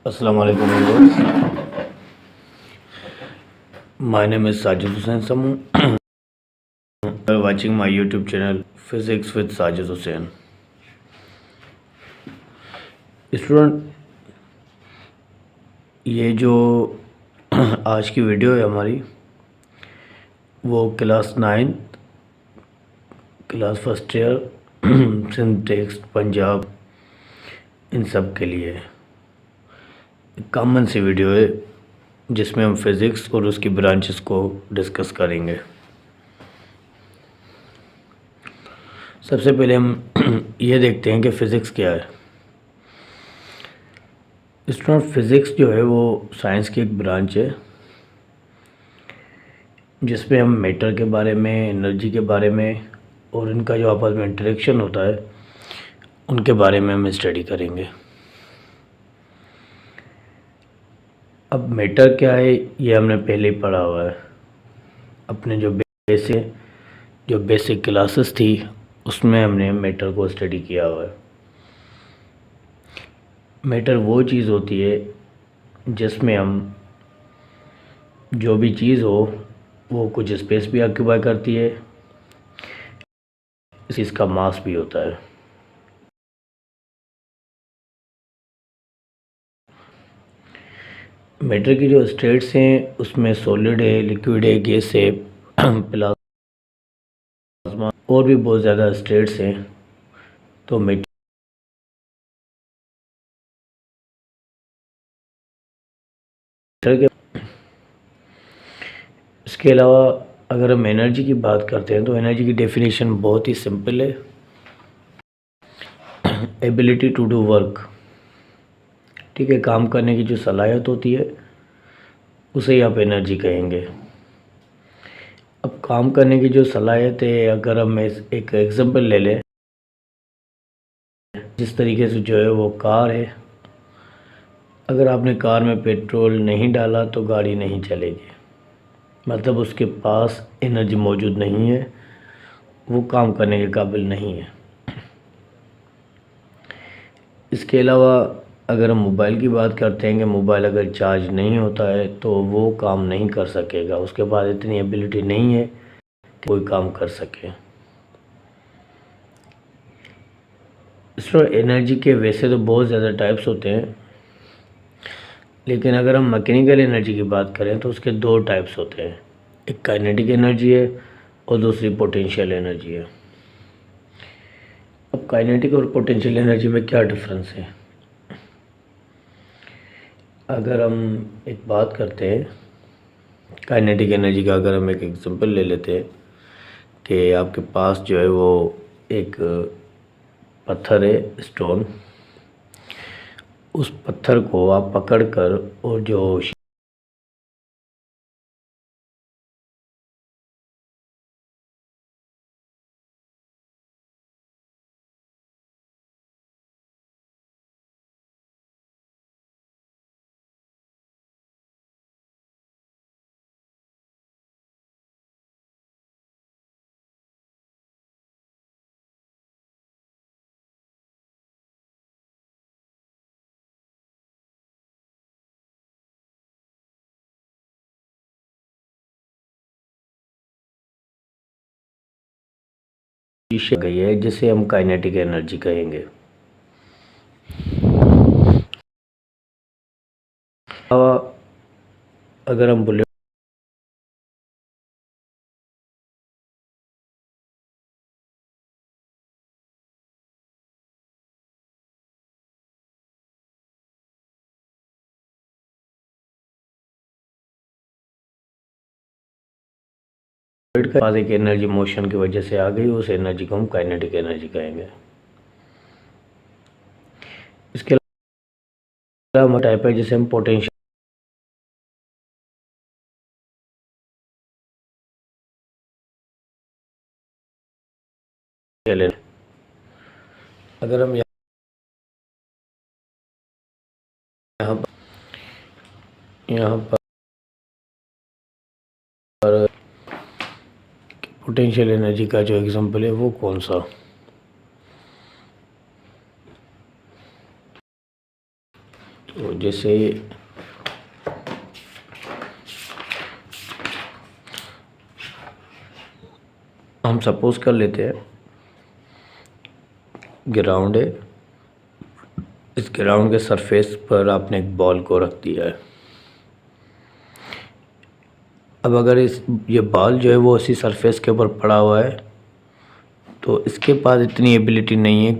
Assalamu alaikum viewers. My name is Sajid Hussain Samu. You are watching my YouTube channel Physics with Sajid Hussain. Student, ये जो आज की video है हमारी वो क्लास 9 क्लास फर्स्ट ईयर सिंटेक्स पंजाब इन सब के लिए है। कॉमन सी वीडियो है जिसमें हम फिज़िक्स और उसकी ब्रांचेस को डिस्कस करेंगे। सबसे पहले हम ये देखते हैं कि फ़िज़िक्स क्या है। स्टूडेंट, फिज़िक्स जो है वो साइंस की एक ब्रांच है जिसमें हम मैटर के बारे में, एनर्जी के बारे में और इनका जो आपस में इंटरेक्शन होता है उनके बारे में हम स्टडी करेंगे। अब मैटर क्या है ये हमने पहले ही पढ़ा हुआ है। अपने जो बेसिक क्लासेस थी उसमें हमने मैटर को स्टडी किया हुआ है। मैटर वो चीज़ होती है जिसमें हम जो भी चीज़ हो वो कुछ स्पेस भी ऑक्यूपाई करती है, इसका मास भी होता है। मैटर की जो स्टेट्स हैं उसमें सॉलिड है, लिक्विड है, गैस है, प्लाज्मा और भी बहुत ज़्यादा स्टेट्स हैं। तो मैटर के इसके अलावा अगर हम एनर्जी की बात करते हैं तो एनर्जी की डेफिनेशन बहुत ही सिंपल है। एबिलिटी टू डू वर्क, ठीक है, काम करने की जो सलाहियत होती है उसे ही आप एनर्जी कहेंगे। अब काम करने की जो सलाहियत है, अगर हम एक एग्जांपल ले लें, जिस तरीके से जो है वो कार है, अगर आपने कार में पेट्रोल नहीं डाला तो गाड़ी नहीं चलेगी, मतलब उसके पास एनर्जी मौजूद नहीं है, वो काम करने के काबिल नहीं है। इसके अलावा अगर हम मोबाइल की बात करते हैं कि मोबाइल अगर चार्ज नहीं होता है तो वो काम नहीं कर सकेगा, उसके पास इतनी एबिलिटी नहीं है कि कोई काम कर सके। इसमें एनर्जी के वैसे तो बहुत ज़्यादा टाइप्स होते हैं, लेकिन अगर हम मैकेनिकल एनर्जी की बात करें तो उसके दो टाइप्स होते हैं। एक काइनेटिक एनर्जी है और दूसरी पोटेंशियल एनर्जी है। अब काइनेटिक और पोटेंशियल एनर्जी में क्या डिफरेंस है? अगर हम एक बात करते हैं काइनेटिक एनर्जी का, अगर हम एक एग्जांपल ले लेते हैं कि आपके पास जो है वो एक पत्थर है, स्टोन, उस पत्थर को आप पकड़ कर और जो शीशे गई है जिसे हम काइनेटिक एनर्जी कहेंगे। अगर हम बुलेट के पास एक एनर्जी मोशन की वजह से आ गई, उस एनर्जी को हम काइनेटिक एनर्जी कहेंगे। इसके अलावा टाइप है जिसे हम पोटेंशियल एनर्जी। अगर हम यहाँ पर पोटेंशियल एनर्जी का जो एग्जांपल है वो कौन सा? तो जैसे हम सपोज कर लेते हैं ग्राउंड है, इस ग्राउंड के सरफेस पर आपने एक बॉल को रख दिया है। अब अगर ये बॉल जो है वो उसी सरफेस के ऊपर पड़ा हुआ है तो इसके पास इतनी एबिलिटी नहीं है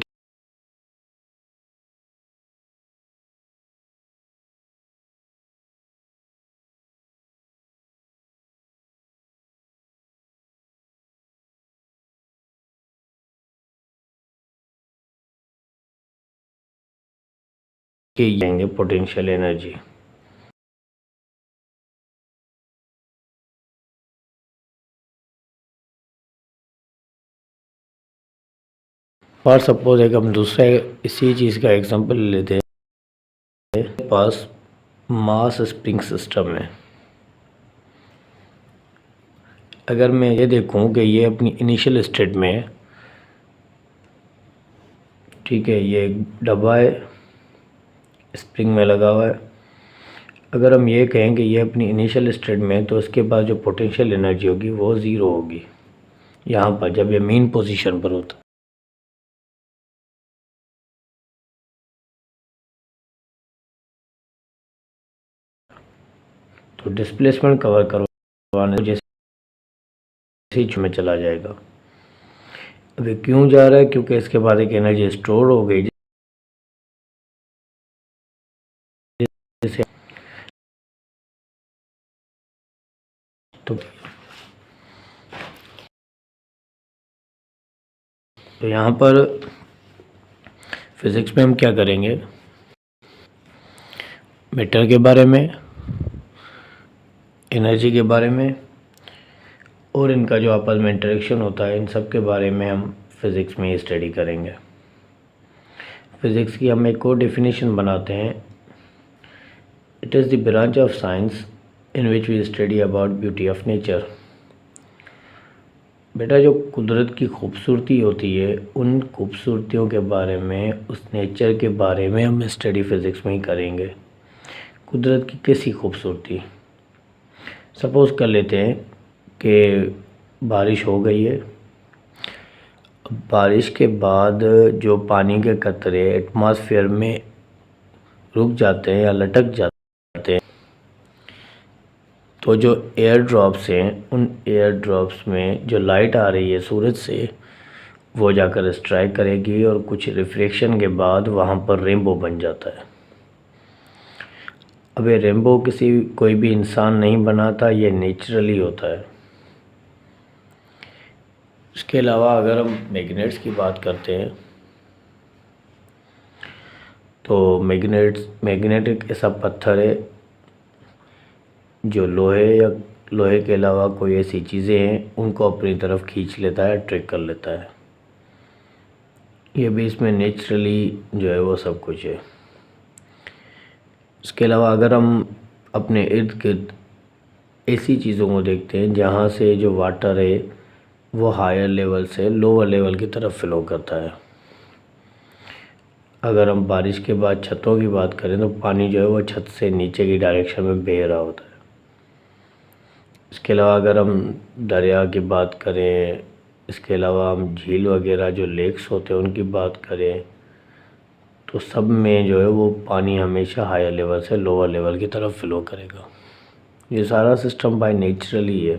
कि ये पोटेंशियल एनर्जी। और सपोज एक हम दूसरा इसी चीज़ का एग्जांपल लेते हैं। पास मास स्प्रिंग सिस्टम है। अगर मैं ये देखूं कि ये अपनी इनिशियल स्टेट में है, ठीक है, ये एक डब्बा है, स्प्रिंग में लगा हुआ है। अगर हम ये कहें कि ये अपनी इनिशियल स्टेट में है तो इसके पास जो पोटेंशियल एनर्जी होगी वो ज़ीरो होगी यहाँ पर, जब ये मेन पोजीशन पर होता है। तो डिस्प्लेसमेंट कवर करवाने जैसे ही में चला जाएगा। अभी क्यों जा रहा है? क्योंकि इसके बाद एक एनर्जी स्टोर हो गई जिसे तो यहाँ पर फिज़िक्स में हम क्या करेंगे, मैटर के बारे में, एनर्जी के बारे में और इनका जो आपस में इंटरेक्शन होता है, इन सब के बारे में हम फिज़िक्स में ही स्टडी करेंगे। फिज़िक्स की हम एक और डेफिनेशन बनाते हैं, it is the branch of science in which we study about beauty of nature. बेटा जो कुदरत की खूबसूरती होती है उन खूबसूरतियों के बारे में, उस नेचर के बारे में हम स्टडी फ़िज़िक्स में ही करेंगे। कुदरत की कैसी खूबसूरती, सपोज़ कर लेते हैं कि बारिश हो गई है। बारिश के बाद जो पानी के कतरे एटमॉस्फेयर में रुक जाते हैं या लटक जाते हैं तो जो एयर ड्रॉप्स हैं, उन एयर ड्रॉप्स में जो लाइट आ रही है सूरज से वो जाकर स्ट्राइक करेगी और कुछ रिफ्लेक्शन के बाद वहाँ पर रेनबो बन जाता है। अब ये रेनबो कोई भी इंसान नहीं बनाता, ये नेचुरली होता है। इसके अलावा अगर हम मैग्नेट्स की बात करते हैं तो मैग्नेट एक ऐसा पत्थर है जो लोहे के अलावा कोई ऐसी चीज़ें हैं उनको अपनी तरफ खींच लेता है, अट्रैक्ट कर लेता है। ये भी इसमें नेचुरली जो है वो सब कुछ है। इसके अलावा अगर हम अपने इर्द गिर्द ऐसी चीज़ों को देखते हैं जहाँ से जो वाटर है वो हायर लेवल से लोअर लेवल की तरफ फ्लो करता है। अगर हम बारिश के बाद छतों की बात करें तो पानी जो है वो छत से नीचे की डायरेक्शन में बह रहा होता है। इसके अलावा अगर हम दरिया की बात करें, इसके अलावा हम झील वगैरह जो लेक्स होते हैं उनकी बात करें तो सब में जो है वो पानी हमेशा हायर लेवल से लोअर लेवल की तरफ फ्लो करेगा। ये सारा सिस्टम बाय नेचुरली है,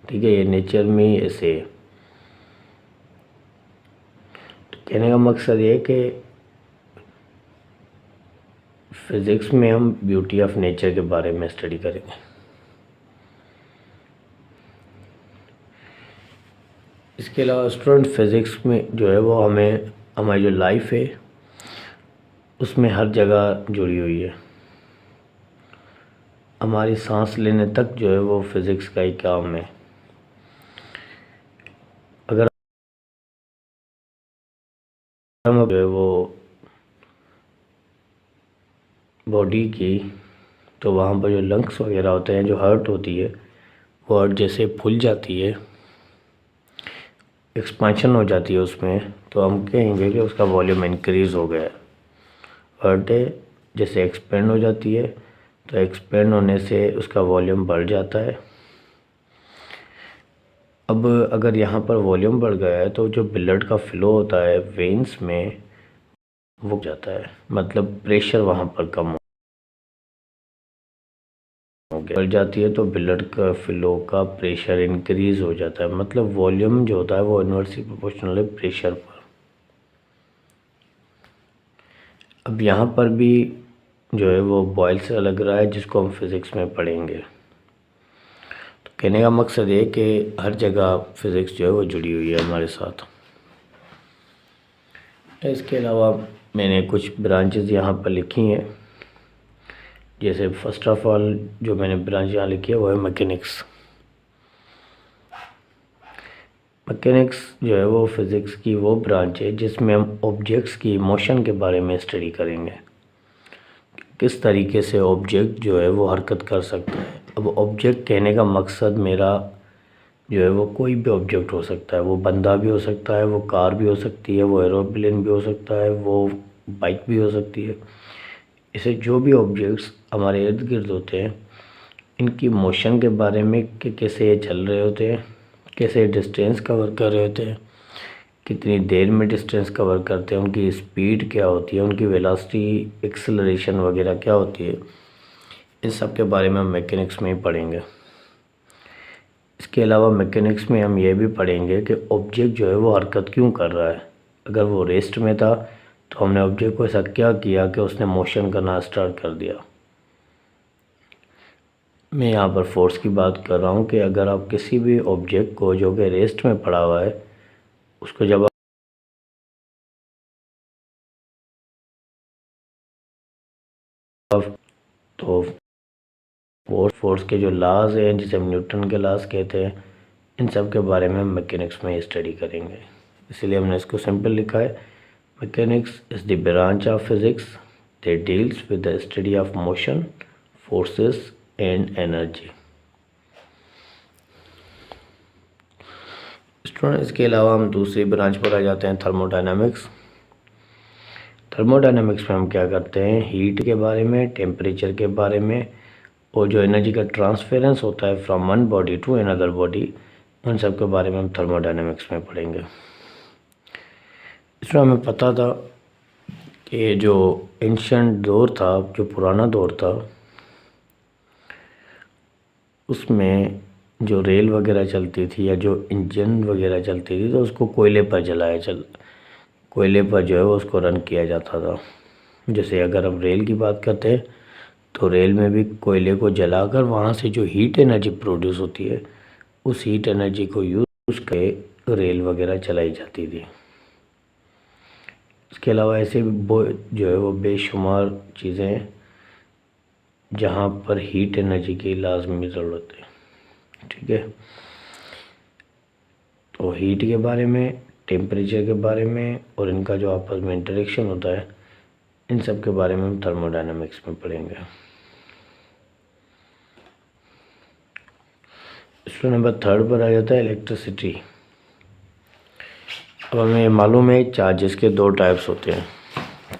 ठीक है, ये नेचर में ही ऐसे है। तो कहने का मकसद ये है कि फिज़िक्स में हम ब्यूटी ऑफ नेचर के बारे में स्टडी करेंगे। इसके अलावा स्टूडेंट फिज़िक्स में जो है वो हमें हमारी जो लाइफ है उसमें हर जगह जुड़ी हुई है। हमारी सांस लेने तक जो है वो फिज़िक्स का ही काम है। अगर हम जो है वो बॉडी की तो वहाँ पर जो लंग्स वगैरह होते हैं, जो हार्ट होती है वो हार्ट जैसे फूल जाती है, एक्सपेंशन हो जाती है उसमें, तो हम कहेंगे कि उसका वॉल्यूम इंक्रीज़ हो गया है। हार्ट है जैसे एक्सपेंड हो जाती है, तो एक्सपेंड होने से उसका वॉल्यूम बढ़ जाता है। अब अगर यहाँ पर वॉल्यूम बढ़ गया है तो जो ब्लड का फ्लो होता है वेन्स में वो जाता है, मतलब प्रेशर वहाँ पर कम हो गया, बढ़ जाती है तो ब्लड का फ्लो का प्रेशर इंक्रीज हो जाता है, मतलब वॉल्यूम जो होता है वो इन्वर्सली प्रोपोर्शनल है प्रेशर पर। अब यहाँ पर भी जो है वो बॉयल से लग रहा है, जिसको हम फिज़िक्स में पढ़ेंगे। तो कहने का मकसद ये कि हर जगह फिज़िक्स जो है वो जुड़ी हुई है हमारे साथ। इसके अलावा मैंने कुछ ब्रांचेस यहाँ पर लिखी हैं। जैसे फर्स्ट ऑफ ऑल जो मैंने ब्रांच यहाँ लिखी है वो है मैकेनिक्स। मैकेनिक्स जो है वो फिज़िक्स की वो ब्रांच है जिसमें हम ऑब्जेक्ट्स की मोशन के बारे में स्टडी करेंगे, किस तरीके से ऑब्जेक्ट जो है वो हरकत कर सकता है। अब ऑब्जेक्ट कहने का मकसद मेरा जो है वो कोई भी ऑब्जेक्ट हो सकता है, वो बंदा भी हो सकता है, वो कार भी हो सकती है, वो एरोप्लेन भी हो सकता है, वो बाइक भी हो सकती है। इसे जो भी ऑब्जेक्ट्स हमारे इर्द गिर्द होते हैं इनकी मोशन के बारे में कि कैसे ये चल रहे होते हैं, कैसे डिस्टेंस कवर कर रहे होते हैं, कितनी देर में डिस्टेंस कवर करते हैं, उनकी स्पीड क्या होती है, उनकी वेलोसिटी, एक्सेलरेशन वगैरह क्या होती है, इन सब के बारे में हम मैकेनिक्स में ही पढ़ेंगे। इसके अलावा मैकेनिक्स में हम ये भी पढ़ेंगे कि ऑब्जेक्ट जो है वो हरकत क्यों कर रहा है। अगर वो रेस्ट में था तो हमने ऑब्जेक्ट को ऐसा क्या किया कि उसने मोशन करना स्टार्ट कर दिया। मैं यहाँ पर फोर्स की बात कर रहा हूँ कि अगर आप किसी भी ऑब्जेक्ट को जो कि रेस्ट में पड़ा हुआ है उसको जब आप तो फोर्स के जो लाज हैं जिसे हम न्यूटन के लाज कहते हैं, इन सब के बारे में हम मैकेनिक्स में स्टडी करेंगे। इसीलिए हमने इसको सिंपल लिखा है, mechanics is the branch of physics that deals with the study of motion, forces and energy. Student इसके अलावा हम दूसरी ब्रांच पर आ जाते हैं, थर्मोडायनामिक्स। थर्मोडायनामिक्स में हम क्या करते हैं, हीट के बारे में, टेम्परेचर के बारे में और जो एनर्जी का ट्रांसफेरेंस होता है from one body to another body, उन सब के बारे में हम थर्मोडायनामिक्स में पढ़ेंगे। इसमें हमें पता था कि जो एंशिएंट दौर था, जो पुराना दौर था, उसमें जो रेल वगैरह चलती थी या जो इंजन वगैरह चलती थी तो उसको कोयले पर कोयले पर जो है वो उसको रन किया जाता था। जैसे अगर हम रेल की बात करते हैं तो रेल में भी कोयले को जलाकर वहाँ से जो हीट एनर्जी प्रोड्यूस होती है उस हीट एनर्जी को यूज़ करके रेल वगैरह चलाई जाती थी। इसके अलावा ऐसे जो है वो बेशुमार चीज़ें हैं जहाँ पर हीट एनर्जी की लाजमी ज़रूरत है। ठीक है, तो हीट के बारे में, टेम्परेचर के बारे में और इनका जो आपस में इंटरेक्शन होता है, इन सब के बारे में हम थर्मोडायनामिक्स में पढ़ेंगे। इसमें नंबर 3 पर आ जाता है इलेक्ट्रिसिटी। अब हमें मालूम है चार्जेस के 2 टाइप्स होते हैं।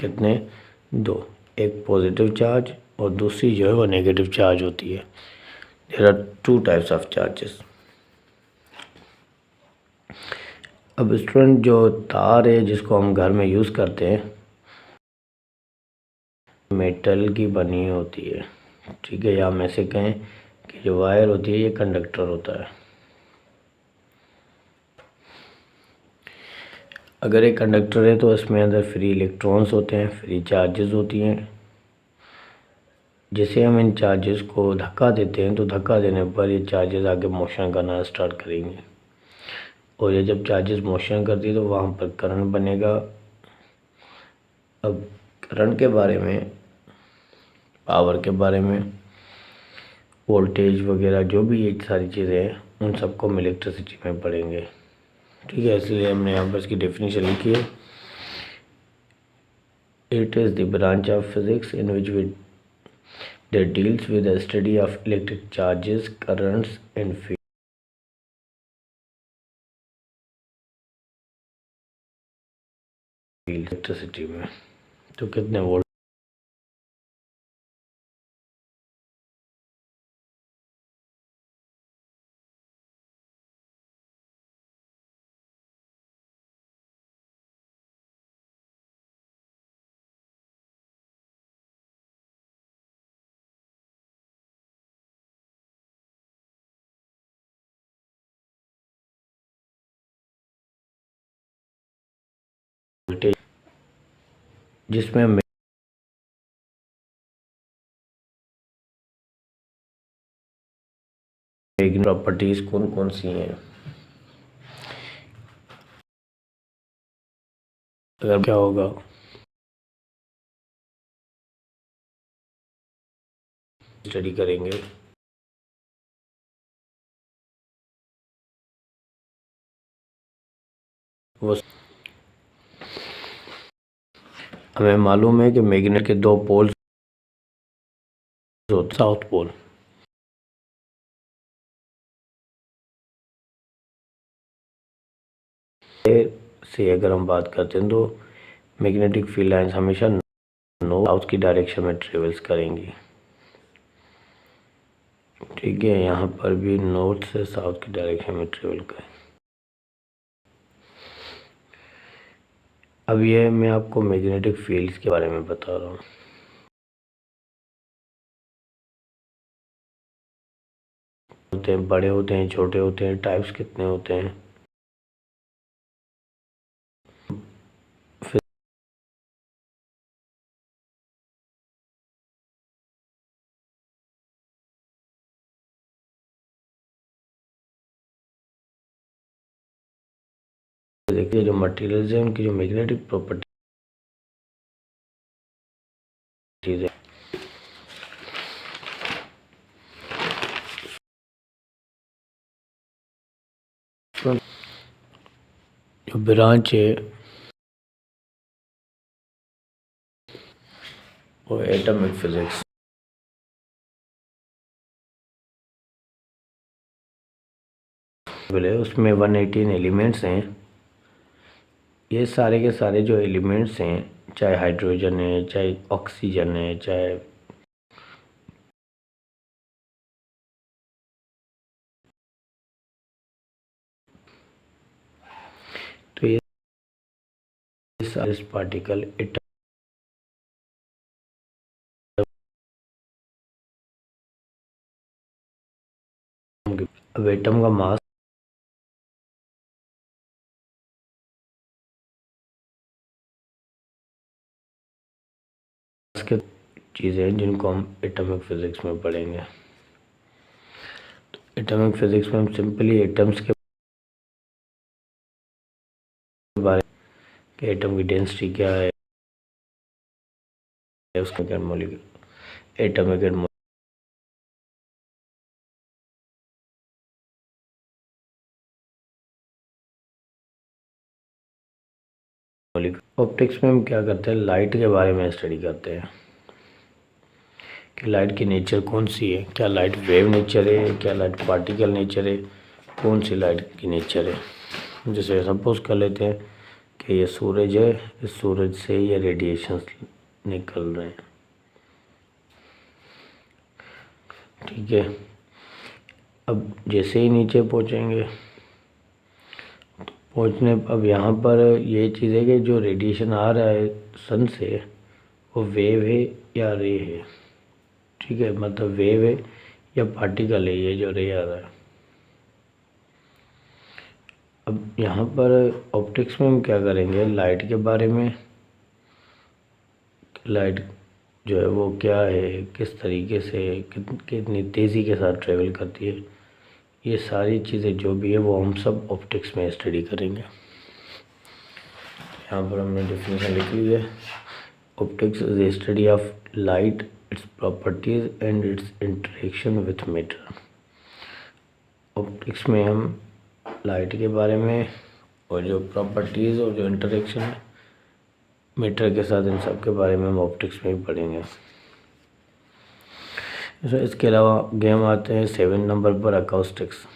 कितने? 2, एक पॉजिटिव चार्ज और दूसरी जो है वो नेगेटिव चार्ज होती है। There are 2 types of charges. अब स्टूडेंट जो तार है जिसको हम घर में यूज़ करते हैं मेटल की बनी होती है। ठीक है, या हम ऐसे कहें कि जो वायर होती है ये कंडक्टर होता है। अगर एक कंडक्टर है तो इसमें अंदर फ्री इलेक्ट्रॉन्स होते हैं, फ्री चार्जेस होती हैं। जैसे हम इन चार्जेस को धक्का देते हैं तो धक्का देने पर ये चार्जेस आगे मोशन करना स्टार्ट करेंगे और ये जब चार्जेस मोशन करती है तो वहाँ पर करंट बनेगा। अब करंट के बारे में, पावर के बारे में, वोल्टेज वगैरह जो भी ये सारी चीज़ें हैं उन सबको हम इलेक्ट्रिसिटी में पढ़ेंगे। ठीक है, इसलिए हमने यहाँ पर इसकी डेफिनेशन लिखी है, it is the branch of physics in which we that deals with the study of electric charges, currents and fields। Electricity में तो कितने वोल्ट जिसमें मैग्नेटिक प्रॉपर्टीज कौन कौन सी हैं। अगर क्या होगा स्टडी करेंगे। वो हमें मालूम है कि मैग्नेट के दो पोल्स होते, साउथ पोल। से अगर हम बात करते हैं तो मैग्नेटिक फील्ड लाइंस हमेशा नॉर्थ साउथ की डायरेक्शन में ट्रेवल्स करेंगी। ठीक है, यहाँ पर भी नॉर्थ से साउथ की डायरेक्शन में ट्रेवल करें। अब ये मैं आपको मैग्नेटिक फील्ड्स के बारे में बता रहा हूँ। होते हैं, बड़े होते हैं, छोटे होते हैं, टाइप्स कितने होते हैं। देखिए जो मटेरियल्स हैं उनकी जो मैग्नेटिक प्रॉपर्टीज है, जो ब्रांच है वो एटॉमिक फिजिक्स। बोले उसमें 118 एलिमेंट्स हैं। ये सारे के सारे जो एलिमेंट्स हैं, चाहे हाइड्रोजन है, चाहे ऑक्सीजन है, चाहे तो ये सारे पार्टिकल अब एटम का मास के चीज़ें हैं जिनको हम एटॉमिक फिजिक्स में पढ़ेंगे। तो एटॉमिक फिजिक्स में हम सिंपली एटम्स के बारे में, एटम की डेंसिटी क्या है, उसका मॉलिक्यूल एटॉमिक एंड ऑप्टिक्स में हम क्या करते हैं, लाइट के बारे में स्टडी करते हैं कि लाइट की नेचर कौन सी है। क्या लाइट वेव नेचर है, क्या लाइट पार्टिकल नेचर है, कौन सी लाइट की नेचर है। जैसे सपोज कर लेते हैं कि ये सूरज है, इस सूरज से ये रेडिएशंस निकल रहे हैं। ठीक है, अब जैसे ही नीचे पहुंचेंगे अब यहाँ पर ये चीज़ है कि जो रेडिएशन आ रहा है सन से वो वेव है या रे है। ठीक है, मतलब वेव है या पार्टिकल है ये जो रे आ रहा है। अब यहाँ पर ऑप्टिक्स में हम क्या करेंगे, लाइट के बारे में, लाइट जो है वो क्या है, किस तरीके से कितनी तेज़ी के साथ ट्रेवल करती है, ये सारी चीज़ें जो भी है वो हम सब ऑप्टिक्स में स्टडी करेंगे। यहाँ पर हमने डेफिनेशन लिख ली है। Optics is a study of light, its properties and it's interaction with matter. Optics में हम लाइट के बारे में और जो प्रॉपर्टीज़ और जो इंटरेक्शन है मैटर के साथ, इन सब के बारे में हम ऑप्टिक्स में ही पढ़ेंगे। इसके अलावा गेम आते हैं 7 नंबर पर अकाउस्टिक्स।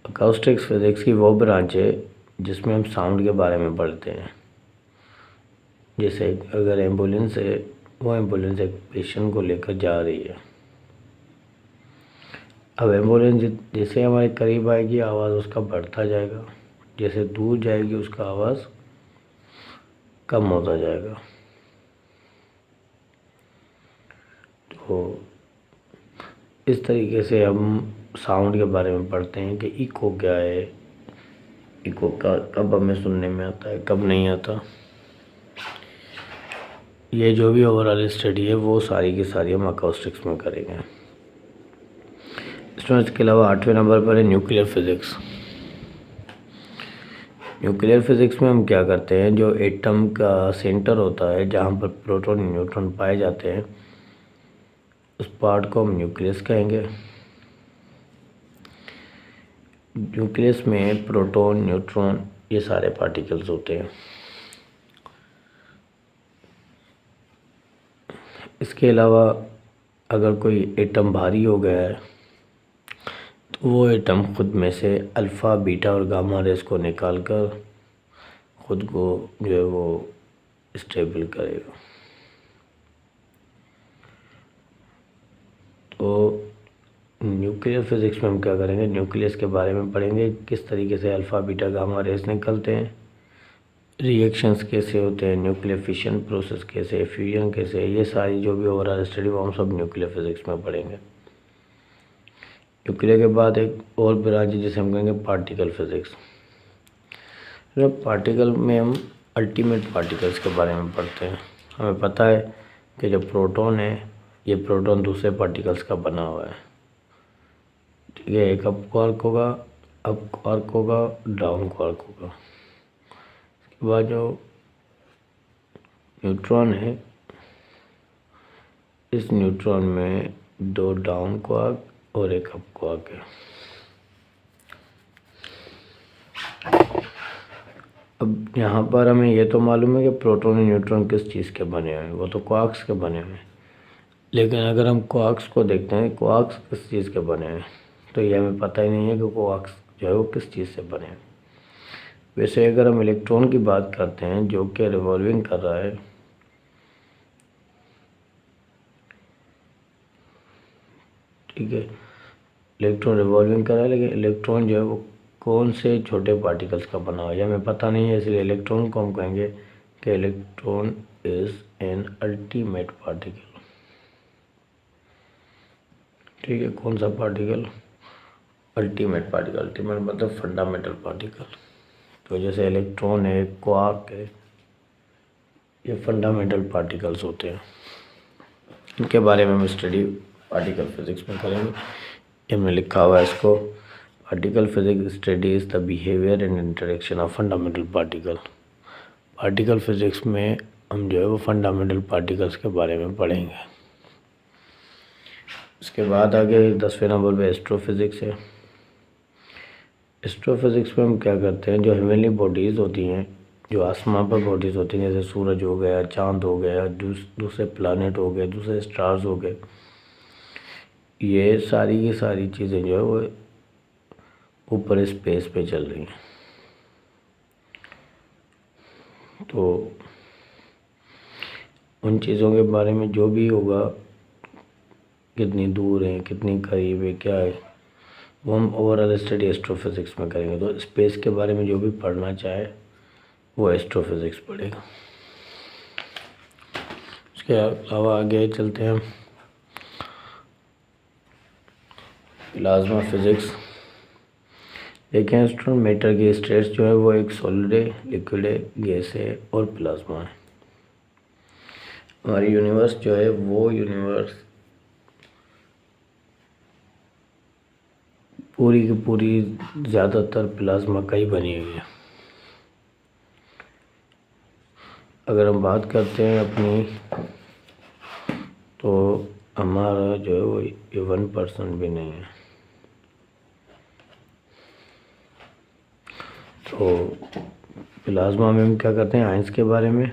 अकाउस्टिक्स फिजिक्स की वो ब्रांच है जिसमें हम साउंड के बारे में पढ़ते हैं। जैसे अगर एम्बुलेंस है, वो एम्बुलेंस एक पेशेंट को लेकर जा रही है। अब एम्बुलेंस जैसे हमारे करीब आएगी आवाज़ उसका बढ़ता जाएगा, जैसे दूर जाएगी उसका आवाज़ कम होता जाएगा। तो इस तरीके से हम साउंड के बारे में पढ़ते हैं कि इको क्या है, इको का कब हमें सुनने में आता है, कब नहीं आता। ये जो भी ओवरऑल स्टडी है वो सारी की सारी हम अकॉस्टिक्स में करेंगे। इसके अलावा 8वें नंबर पर है न्यूक्लियर फिज़िक्स। न्यूक्लियर फिज़िक्स में हम क्या करते हैं, जो एटम का सेंटर होता है जहाँ पर प्रोटॉन न्यूट्रॉन पाए जाते हैं उस पार्ट को हम न्यूक्लियस कहेंगे। न्यूक्लियस में प्रोटॉन न्यूट्रॉन ये सारे पार्टिकल्स होते हैं। इसके अलावा अगर कोई एटम भारी हो गया है तो वो एटम खुद में से अल्फ़ा बीटा और गामा रेस को निकाल कर खुद को जो है वो स्टेबल करेगा। तो न्यूक्लियर फिज़िक्स में हम क्या करेंगे, न्यूक्लियस के बारे में पढ़ेंगे, किस तरीके से अल्फ़ा बीटा गामा रेस निकलते हैं, रिएक्शंस कैसे होते हैं, न्यूक्लियर फिशन प्रोसेस कैसे है, फ्यूजन कैसे है, ये सारी जो भी ओवरऑल स्टडी वो हम सब न्यूक्लियर फिज़िक्स में पढ़ेंगे। न्यूक्लियर के बाद एक और ब्रांच जिसे हम कहेंगे पार्टिकल फिज़िक्स। पार्टिकल में हम अल्टीमेट पार्टिकल्स के बारे में पढ़ते हैं। हमें पता है कि जो प्रोटॉन है ये प्रोटॉन दूसरे पार्टिकल्स का बना हुआ है, ठीक है। एक अप क्वार्क होगा, अप क्वार्क होगा, डाउन क्वार्क होगा। इसके बाद जो न्यूट्रॉन है, इस न्यूट्रॉन में 2 डाउन क्वार्क और एक अप क्वार्क है। अब यहाँ पर हमें ये तो मालूम है कि प्रोटॉन और न्यूट्रॉन किस चीज़ के बने हुए हैं, वो तो क्वार्क्स के बने हुए हैं। लेकिन अगर हम क्वार्क्स को देखते हैं, क्वार्क्स किस चीज़ के बने हैं, तो ये हमें पता ही नहीं है कि क्वार्क्स जो है वो किस चीज़ से बने हैं। वैसे अगर हम इलेक्ट्रॉन की बात करते हैं जो कि रिवॉल्विंग कर रहा है, ठीक है, इलेक्ट्रॉन रिवॉल्विंग कर रहा है, लेकिन इलेक्ट्रॉन जो है वो कौन से छोटे पार्टिकल्स का बना हुआ है हमें पता नहीं है। इसलिए इलेक्ट्रॉन को हम कहेंगे कि electron is an ultimate particle, ठीक है। कौन सा पार्टिकल, अल्टीमेट पार्टिकल। अल्टीमेट मतलब फंडामेंटल पार्टिकल। तो जैसे इलेक्ट्रॉन है, क्वार्क है, ये फंडामेंटल पार्टिकल्स होते हैं। इनके बारे में हम स्टडी पार्टिकल फिज़िक्स में करेंगे। ये में लिखा हुआ है इसको, particle physics studies the behaviour and interaction of fundamental particle. Particle physics में हम जो है वो फंडामेंटल पार्टिकल्स के बारे में पढ़ेंगे। इसके बाद आगे 10वें नंबर पे एस्ट्रोफिज़िक्स है। एस्ट्रोफिज़िक्स में हम क्या करते हैं, जो हेवनली बॉडीज़ होती हैं, जो आसमान पर बॉडीज़ होती हैं, जैसे सूरज हो गया, चाँद हो गया, दूसरे प्लानट हो गए, दूसरे स्टार्स हो गए, ये सारी की सारी चीज़ें जो है वो ऊपर स्पेस पे चल रही हैं। तो उन चीज़ों के बारे में जो भी होगा, कितनी दूर है, कितनी करीब है, क्या है, वो हम ओवरऑल स्टडी एस्ट्रोफिज़िक्स में करेंगे। तो स्पेस के बारे में जो भी पढ़ना चाहे वो एस्ट्रोफिज़िक्स पढ़ेगा। उसके अलावा आगे चलते हैं प्लाज्मा फिज़िक्स। देखें स्टूडेंट, मैटर की स्टेट्स जो है वो एक सॉलिड है, लिक्विड है, गैस है और प्लाज्मा है। हमारी यूनिवर्स जो है वो यूनिवर्स पूरी की पूरी ज़्यादातर प्लाज्मा का ही बनी हुई है। अगर हम बात करते हैं अपनी, तो हमारा जो है वो 1% भी नहीं है। तो प्लाज्मा में हम क्या करते हैं, आयंस के बारे में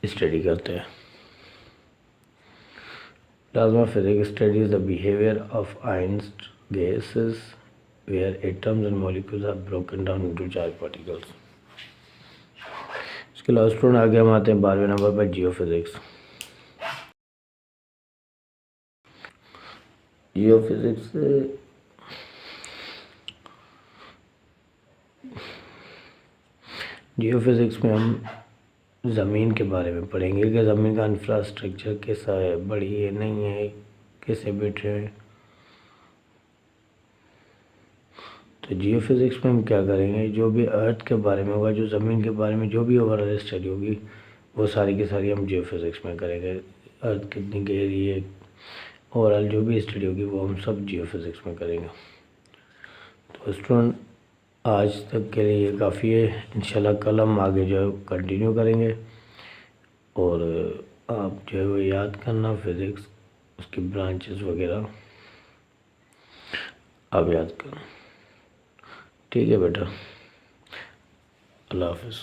स्टडी करते हैं। Plasma physics studies the behaviour of ions gases where atoms and molecules are broken down into charged particles। इसके अलावा स्टूडेंट आगे हम आते हैं 12वें नंबर पर जियोफिजिक्स। जियोफिजिक्स जियोफिजिक्स में हम ज़मीन के बारे में पढ़ेंगे कि ज़मीन का इंफ्रास्ट्रक्चर कैसा है, बड़ी है, नहीं है, कैसे बैठे हैं। तो जियोफिजिक्स में हम क्या करेंगे, जो भी अर्थ के बारे में होगा, जो ज़मीन के बारे में जो भी ओवरऑल स्टडी होगी वो सारी की सारी हम जियो फिज़िक्स में करेंगे। अर्थ कितनी गहरी है, ओवरऑल जो भी स्टडी होगी वो हम सब जियो फिज़िक्स में करेंगे। तो स्टूडेंट आज तक के लिए ये काफ़ी है। इंशाल्लाह कल हम आगे जो है कंटिन्यू करेंगे, और आप जो है वो याद करना फिज़िक्स, उसकी ब्रांचेस वगैरह आप याद करना। ठीक है बेटा, अल्लाह हाफ़िज़।